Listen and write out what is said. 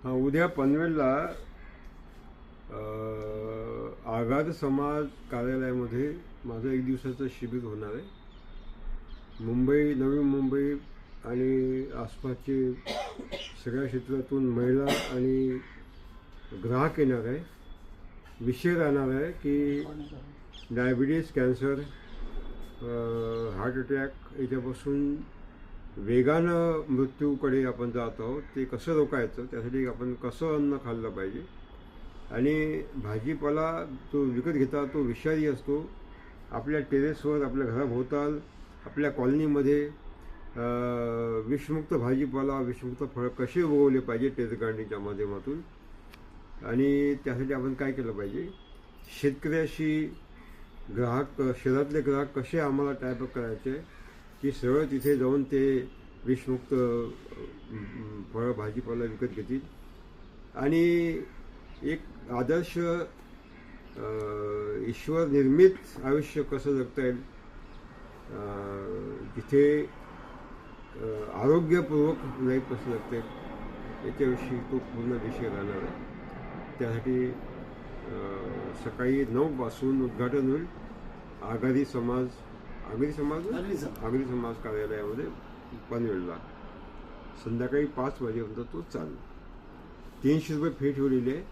हा, उद्या पनवेलला आगाध समाज कार्यालयामध्ये माझं 1 दिवसाचं शिबिर होणार आहे. मुंबई, नवी मुंबई आणि आसपासचे सगळ्या क्षेत्रातून महिला आणि ग्राहक येणार आहे. विषय राहणार आहे की डायबिटीज, कॅन्सर, हार्ट अटॅक याच्यापासून वेगानं मृत्यूकडे आपण जात आहोत. ते कसं रोखायचं, त्यासाठी आपण कसं अन्न खाल्लं पाहिजे. आणि भाजीपाला तो विकत घेता तो विषारी असतो. आपल्या टेरेसवर, आपल्या घराभोवताल, आपल्या कॉलनीमध्ये विषमुक्त भाजीपाला, विषमुक्त फळं कसे उगवले पाहिजे टेरेस गार्डनिंगच्या माध्यमातून. आणि त्यासाठी आपण काय केलं पाहिजे, शेतकऱ्याशी ग्राहक, शहरातले ग्राहक कसे आम्हाला टायपअप करायचे की सरळ तिथे जाऊन ते विषमुक्त फळं भाजीपाला विकत घेतील. आणि एक आदर्श ईश्वर निर्मित आयुष्य कसं जगता येईल, जिथे आरोग्यपूर्वक लाईफ कसं जगता येईल याच्याविषयी तो पूर्ण विषय राहणार आहे. त्यासाठी सकाळी 9 पासून उद्घाटन होईल आघाडी समाज कार्यालयामध्ये पनवेलला. संध्याकाळी 5 वाजेपर्यंत तो चालू. 300 रुपये फी ठेवलेली आहे.